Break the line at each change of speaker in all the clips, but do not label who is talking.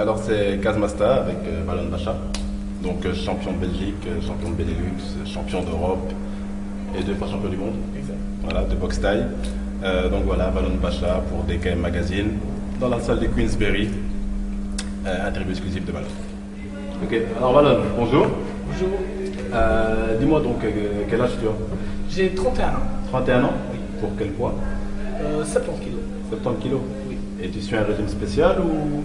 Alors c'est Kazmasta avec Valon Bacha, donc champion de Belgique, champion de Benelux, champion d'Europe et 2 fois champion du monde.
Exact.
Voilà, de boxe taille. Donc voilà, Valon Bacha pour DKM Magazine, dans la salle de Queensberry, interview exclusive de Valon. Ok, alors Valon, bonjour.
Bonjour.
Dis-moi donc quel âge tu as?
J'ai 31 ans.
31 ans?
Oui.
Pour quel poids?
70 kilos.
70 kilos?
Oui.
Et tu suis un régime spécial ou?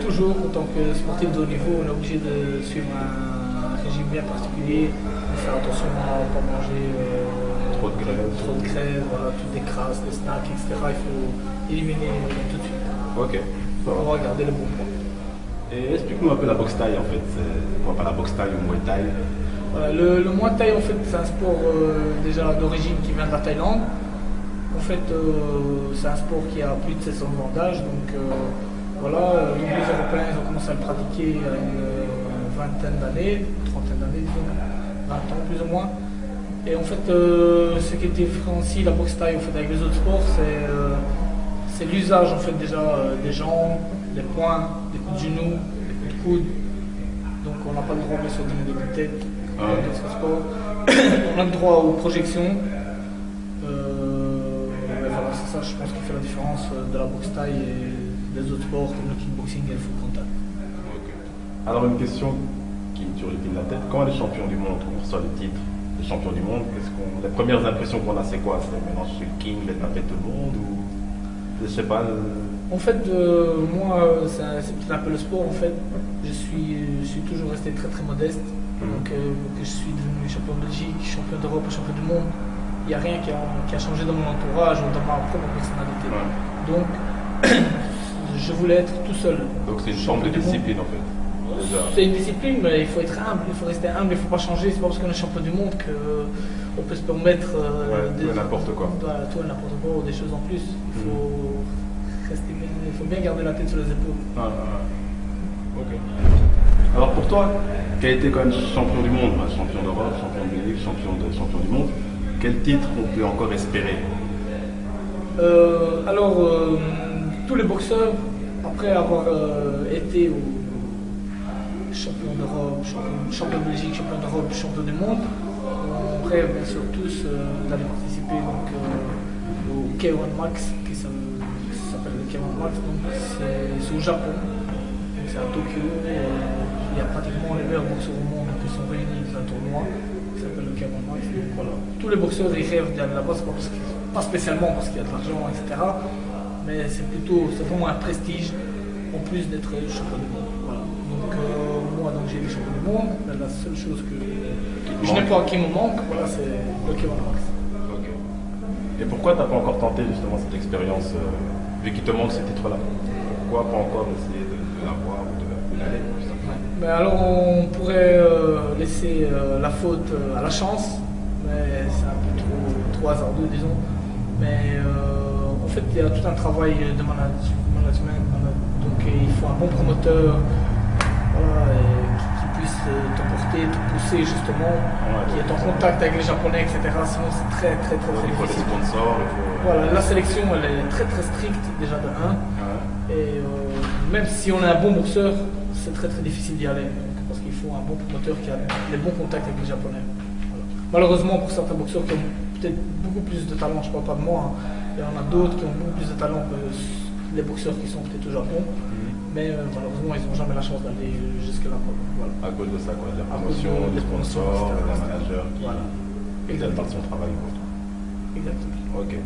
Toujours, en tant que sportif de haut niveau, on est obligé de suivre un régime bien particulier, de faire attention à ne pas manger
Trop de graisse,
voilà, toutes des crasses, des snacks, etc. Il faut éliminer tout de suite
Ok.
pour pouvoir garder le bon poids.
Et explique-nous un peu la boxe taille en fait. C'est quoi pas la boxe taille ou Muay Thai?
Voilà, le Muay Thai, en fait, c'est un sport déjà d'origine qui vient de la Thaïlande. En fait, c'est un sport qui a plus de 700 ans d'âge, donc voilà, les Européens ils ont commencé à le pratiquer il y a une vingtaine d'années, trentaine d'années, disons, 20 ans plus ou moins. Et en fait, ce qui différencie la boxe thaï en fait, avec les autres sports, c'est l'usage en fait, déjà des jambes, des poings, des coups de genoux, des coups de coude. Donc on n'a pas le droit bien sûr de donner des coups de tête dans ce sport. On a le droit aux projections. Mais voilà, c'est ça, je pense, qui fait la différence de la boxe thaï et des autres sports comme le kickboxing et le full contact.
Okay. Alors une question qui me turlupine la tête, quand les champions du monde, on reçoit le titre de champion du monde, les premières impressions qu'on a c'est quoi? C'est maintenant je suis le king, je vais taper tout le monde ou je sais pas
En fait, moi, c'est peut-être un peu le sport. En fait, je suis toujours resté très très modeste. Donc, que je suis devenu champion de Belgique, champion d'Europe, champion du monde, il n'y a rien qui a changé dans mon entourage ou dans ma propre personnalité.
Ouais.
Donc, je voulais être tout seul.
Donc c'est une forme de discipline en fait.
C'est une discipline, mais il faut être humble, il faut rester humble, il ne faut pas changer. C'est pas parce qu'on est champion du monde qu'on peut se permettre
n'importe quoi.
Tout et n'importe quoi ou des choses en plus. Il faut bien garder la tête sur les épaules.
Ok. Alors pour toi, qui a été quand même champion du monde, champion d'Europe, champion de Belgique, champion du monde, quel titre on peut encore espérer?
Tous les boxeurs, après avoir été champion d'Europe, champion de Belgique, champion d'Europe, champion du monde, on rêve bien sûr tous d'aller participer donc, au K1 Max, qui s'appelle le K1 Max, donc c'est au Japon, donc c'est à Tokyo. Il y a pratiquement les meilleurs boxeurs au monde qui sont réunis dans un tournoi qui s'appelle le K1 Max. Donc, voilà. Tous les boxeurs ils rêvent d'aller là-bas, pas spécialement parce qu'il y a de l'argent, etc. Mais c'est vraiment un prestige en plus d'être champion du monde. Voilà. Donc moi j'ai été champion du monde, mais la seule chose que je n'ai pas qui me manque, voilà, c'est le K1 Max.
Ok. Et pourquoi tu n'as pas encore tenté justement cette expérience, vu qu'il te manque ce titre-là? Pourquoi pas encore essayer de l'avoir ou d'aller?
Mais alors on pourrait laisser la faute à la chance, mais c'est un peu trop hasardeux disons. Mais en fait il y a tout un travail de management, donc il faut un bon promoteur voilà, qui puisse t'emporter, te pousser justement, qui est en contact avec les Japonais, etc. Sinon c'est très difficile.
Il faut des sponsors,
Voilà, la sélection elle est très stricte déjà de 1. Et même si on est un bon boxeur, c'est très difficile d'y aller. Parce qu'il faut un bon promoteur qui a les bons contacts avec les Japonais. Voilà. Malheureusement pour certains boxeurs qui ont peut-être beaucoup plus de talent, je ne parle pas de moi, il y en a d'autres qui ont beaucoup plus de talent que les boxeurs qui sont peut-être au Japon. Mais malheureusement ils n'ont jamais la chance d'aller jusque-là. Voilà.
À cause de ça, quoi, la promotion, les sponsors, les managers qui
voilà.
n'aiment pas son travail.
Exactement.
Ok.